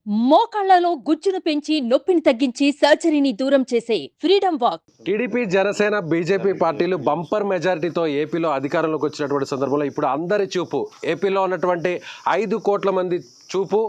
మోకాళ్లలో గుజ్జును పెంచి నొప్పిని తగ్గించి సర్జరీని దూరం చేసే freedom walk. TDP, Janasena, BJP పార్టీలు బంపర్ మెజారిటీతో ఏపీలో అధికారంలోకి వచ్చినటువంటి సందర్భంలో ఇప్పుడు అందరి చూపు ఏపీలో ఉన్నటువంటి 5 కోట్ల మంది చూపు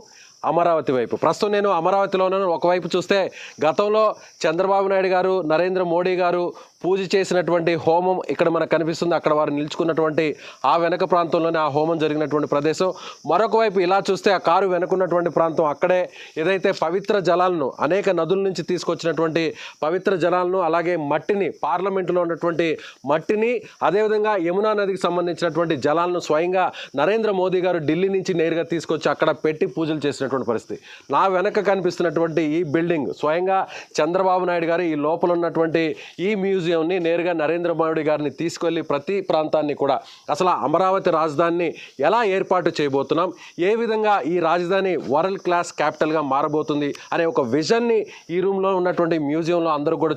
అమరావతి వైపు. ప్రస్తుతం నేను అమరావతిలో ఉన్నాను. ఒకవైపు చూస్తే గతంలో చంద్రబాబు నాయుడు గారు, నరేంద్ర మోడీ గారు పూజ చేసినటువంటి హోమం ఇక్కడ మనకు కనిపిస్తుంది. అక్కడ వారు నిల్చుకున్నటువంటి ఆ వెనక ప్రాంతంలోనే ఆ హోమం జరిగినటువంటి ప్రదేశం. మరొక వైపు ఇలా చూస్తే ఆ కారు వెనుకున్నటువంటి ప్రాంతం, అక్కడే ఏదైతే పవిత్ర జలాలను, అనేక నదుల నుంచి తీసుకొచ్చినటువంటి పవిత్ర జలాలను, అలాగే మట్టిని, పార్లమెంటులో ఉన్నటువంటి మట్టిని, అదేవిధంగా యమునా నదికి సంబంధించినటువంటి జలాలను స్వయంగా నరేంద్ర మోదీ గారు ఢిల్లీ నుంచి నేరుగా తీసుకొచ్చి అక్కడ పెట్టి పూజలు చేసినటువంటి పరిస్థితి. నా వెనక కనిపిస్తున్నటువంటి ఈ బిల్డింగ్ స్వయంగా చంద్రబాబు నాయుడు గారు ఈ లోపల ఉన్నటువంటి ఈ మ్యూజియంని నేరుగా నరేంద్ర మోడీ గారిని తీసుకెళ్లి ప్రతి ప్రాంతాన్ని కూడా అసలు అమరావతి రాజధానిని ఎలా ఏర్పాటు చేయబోతున్నాం, ఏ విధంగా ఈ రాజధాని వరల్డ్ క్లాస్ క్యాపిటల్గా మారబోతుంది అనే ఒక విజన్ని ఈ రూమ్లో ఉన్నటువంటి మ్యూజియంలో అందరూ కూడా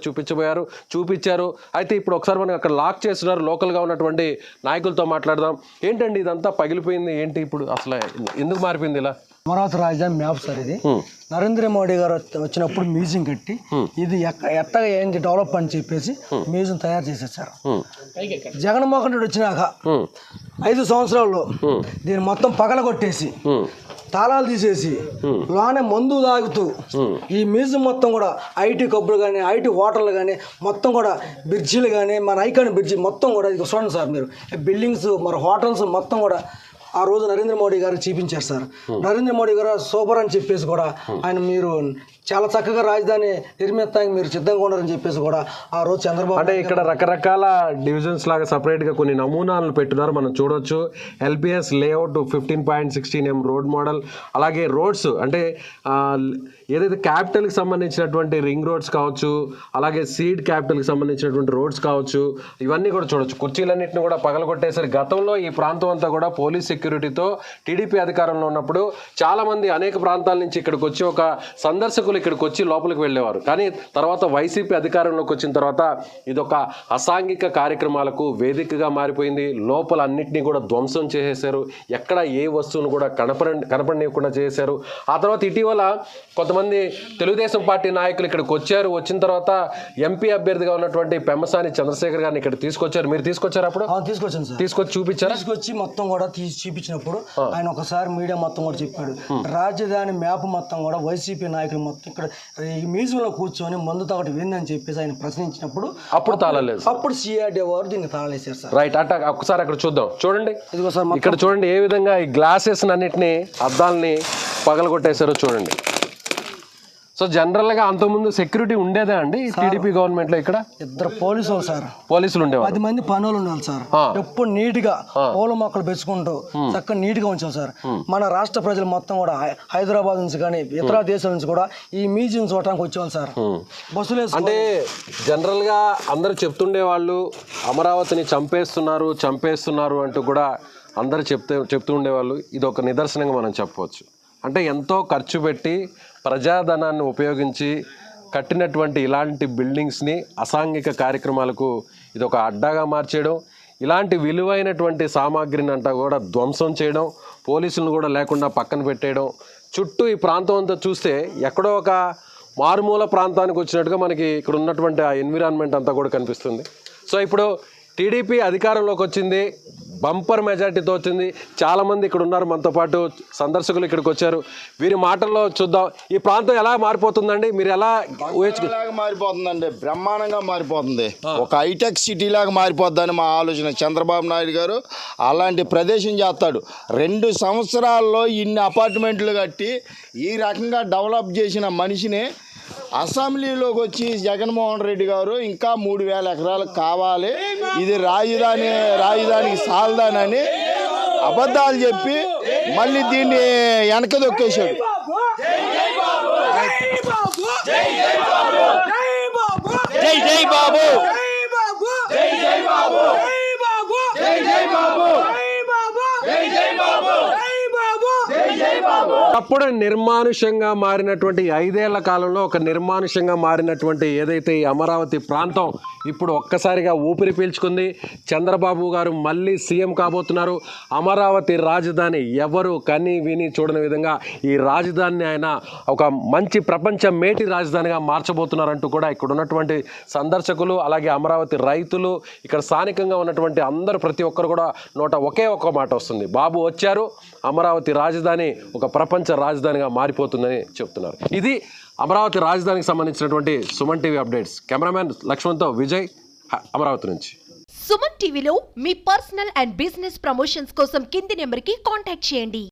చూపించారు. అయితే ఇప్పుడు ఒకసారి మనం అక్కడ లాక్ చేస్తున్నారు. లోకల్గా ఉన్నటువంటి నాయకులతో మాట్లాడదాం. ఏంటండి ఇదంతా పగిలిపోయింది, ఏంటి ఇప్పుడు అసలు ఎందుకు మారిపోయింది ఇలా? అమరావతి రాజధాని మ్యాప్ సార్ ఇది. నరేంద్ర మోడీ గారు వచ్చినప్పుడు మ్యూజియం కట్టి ఇది ఎట్టగా ఏంటి డెవలప్ అని చెప్పేసి మ్యూజియం తయారు చేసేసారు. జగన్మోహన్ రెడ్డి వచ్చినాక 5 సంవత్సరాల్లో దీన్ని మొత్తం పగలగొట్టేసి తాళాలు తీసేసి లోనే మందు తాగుతూ ఈ మ్యూజియం మొత్తం కూడా ఐటీ కబ్బులు కానీ, ఐటీ హోటళ్ళు కానీ, మొత్తం కూడా బ్రిడ్జిలు కానీ, మన ఐకాన్ బ్రిడ్జి మొత్తం కూడా ఇది చూడండి సార్ మీరు, బిల్డింగ్స్ మరి హోటల్స్ మొత్తం కూడా ఆ రోజు నరేంద్ర మోడీ గారు చూపించారు సార్. నరేంద్ర మోడీ గారు సూపర్ అని చెప్పేసి కూడా ఆయన మీరు చాలా చక్కగా రాజధాని నిర్మిస్తానికి మీరు సిద్ధంగా ఉన్నారని చెప్పేసి కూడా ఆ రోజు చంద్రబాబు అంటే ఇక్కడ రకరకాల డివిజన్స్ లాగా సపరేట్గా కొన్ని నమూనాలను పెట్టున్నారు, మనం చూడొచ్చు. ఎల్పిఎస్ లేఅవుట్ 15.16 రోడ్ మోడల్, అలాగే రోడ్స్ అంటే ఏదైతే క్యాపిటల్కి సంబంధించినటువంటి రింగ్ రోడ్స్ కావచ్చు, అలాగే సీడ్ క్యాపిటల్కి సంబంధించినటువంటి రోడ్స్ కావచ్చు, ఇవన్నీ కూడా చూడొచ్చు. కుర్చీలన్నింటినీ కూడా పగలగొట్టేసరి. గతంలో ఈ ప్రాంతం అంతా కూడా పోలీస్ సెక్యూరిటీతో టీడీపీ అధికారంలో ఉన్నప్పుడు చాలామంది అనేక ప్రాంతాల నుంచి ఇక్కడికి వచ్చి ఒక సందర్శకులు ఇక్కడికి వచ్చి లోపలికి వెళ్ళేవారు. కానీ తర్వాత వైసీపీ అధికారంలోకి వచ్చిన తర్వాత ఇదొక అసాంఘిక కార్యక్రమాలకు వేదికగా మారిపోయింది. లోపల అన్నింటినీ కూడా ధ్వంసం చేసేశారు. ఎక్కడ ఏ వస్తువును కూడా కనపడనివ్వకుండా చేశారు. ఆ తర్వాత ఇటీవల కొంతమంది తెలుగుదేశం పార్టీ నాయకులు ఇక్కడికి వచ్చారు. వచ్చిన తర్వాత ఎంపీ అభ్యర్థిగా ఉన్నటువంటి పెమ్మసాని చంద్రశేఖర్ గారిని ఇక్కడ తీసుకొచ్చారు. మీరు తీసుకొచ్చారు? అప్పుడు తీసుకొచ్చాను సార్. తీసుకొచ్చి చూపించారు. తీసుకొచ్చి మొత్తం కూడా చూపించినప్పుడు ఆయన ఒకసారి మీడియా మొత్తం కూడా చెప్పాడు, రాజధాని మ్యాప్ మొత్తం కూడా వైసీపీ నాయకులు మొత్తం ఇక్కడ ఈ మ్యూజియంలో కూర్చొని మందు తాగటి విందని చెప్పేసి ఆయన ప్రశ్నించినప్పుడు అప్పుడు తాళలేదు. అప్పుడు సిఆర్డీ వారు దీన్ని తాళేశారు సార్. రైట్. అట్లా ఒకసారి అక్కడ చూద్దాం. చూడండి ఇక్కడ చూడండి ఏ విధంగా ఈ గ్లాసెస్ అన్నిటిని, అద్దాలని పగలగొట్టేశారో చూడండి. సో జనరల్గా అంతకుముందు సెక్యూరిటీ ఉండేదా అండి టీడీపీ గవర్నమెంట్ లో? ఇక్కడ 2 పోలీసులు సార్, పోలీసులు ఉండేవారు. 10 మంది పనులు ఉండాలి సార్. ఎప్పుడు నీట్ గా పూల మొక్కలు పెంచుకుంటూ చక్కగా నీట్ గా ఉంచాలి సార్. మన రాష్ట్ర ప్రజలు మొత్తం కూడా హైదరాబాద్ నుంచి కానీ ఇతర దేశాల నుంచి కూడా ఈ మ్యూజియం చూడటానికి వచ్చేవాళ్ళు సార్. బస్సులు అంటే జనరల్ గా అందరూ చెప్తుండే వాళ్ళు అమరావతిని చంపేస్తున్నారు అంటూ కూడా అందరూ చెప్తూ ఉండేవాళ్ళు. ఇది ఒక నిదర్శనంగా మనం చెప్పవచ్చు. అంటే ఎంతో ఖర్చు పెట్టి ప్రజాధనాన్ని ఉపయోగించి కట్టినటువంటి ఇలాంటి బిల్డింగ్స్ని అసాంఘిక కార్యక్రమాలకు ఇది ఒక అడ్డాగా మార్చేయడం, ఇలాంటి విలువైనటువంటి సామాగ్రిని అంతా కూడా ధ్వంసం చేయడం, పోలీసులను కూడా లేకుండా పక్కన పెట్టేయడం. చుట్టూ ఈ ప్రాంతం అంతా చూస్తే ఎక్కడో ఒక మారుమూల ప్రాంతానికి వచ్చినట్టుగా మనకి ఇక్కడ ఉన్నటువంటి ఆ ఎన్విరాన్మెంట్ అంతా కూడా కనిపిస్తుంది. సో ఇప్పుడు టీడీపీ అధికారంలోకి వచ్చింది, బంపర్ మెజార్టీతో వచ్చింది. చాలామంది ఇక్కడ ఉన్నారు, మనతో పాటు సందర్శకులు ఇక్కడికి వచ్చారు. వీరి మాటల్లో చూద్దాం. ఈ ప్రాంతం ఎలా మారిపోతుందండి? మీరు ఎలా మారిపోతుందండి? బ్రహ్మాండంగా మారిపోతుంది. ఒక హైటెక్ సిటీ లాగా మారిపోద్దని మా ఆలోచన. చంద్రబాబు నాయుడు గారు అలాంటి ప్రదేశం చేస్తాడు. 2 సంవత్సరాల్లో ఇన్ని అపార్ట్మెంట్లు కట్టి ఈ రకంగా డెవలప్ చేసిన మనిషిని అసెంబ్లీలోకి వచ్చి జగన్మోహన్ రెడ్డి గారు ఇంకా 3,000 ఎకరాలు కావాలి, ఇది రాజధానికి సాల్దానని అబద్ధాలు చెప్పి మళ్ళీ దీన్ని వెనక దొక్కేశాడు. అప్పుడు నిర్మానుష్యంగా మారినటువంటి 5 ఏళ్ల కాలంలో ఒక నిర్మానుష్యంగా మారినటువంటి ఏదైతే ఈ అమరావతి ప్రాంతం ఇప్పుడు ఒక్కసారిగా ఊపిరి పీల్చుకుంది. చంద్రబాబు గారు మళ్ళీ సీఎం కాబోతున్నారు. అమరావతి రాజధాని ఎవరు కని విని చూడని విధంగా ఈ రాజధానిని ఆయన ఒక మంచి ప్రపంచ మేటి రాజధానిగా మార్చబోతున్నారంటూ కూడా ఇక్కడ ఉన్నటువంటి సందర్శకులు, అలాగే అమరావతి రైతులు, ఇక్కడ స్థానికంగా ఉన్నటువంటి అందరూ ప్రతి ఒక్కరు కూడా నోట ఒకే ఒక్క మాట వస్తుంది: బాబు వచ్చారు, అమరావతి రాజధాని ఒక ప్రపంచ రాజధానిగా మారిపోతుందని చెప్తున్నారు. ఇది అమరావతి రాజధానికి సంబంధించినటువంటి సుమన్ టీవీ అప్డేట్స్. కెమెరామ్యాన్ లక్ష్మణ్తో విజయ్, అమరావతి నుంచి. సుమన్ టీవీలో మీ పర్సనల్ అండ్ బిజినెస్ ప్రమోషన్స్ కోసం కింది నెంబర్కి కాంటాక్ట్ చేయండి.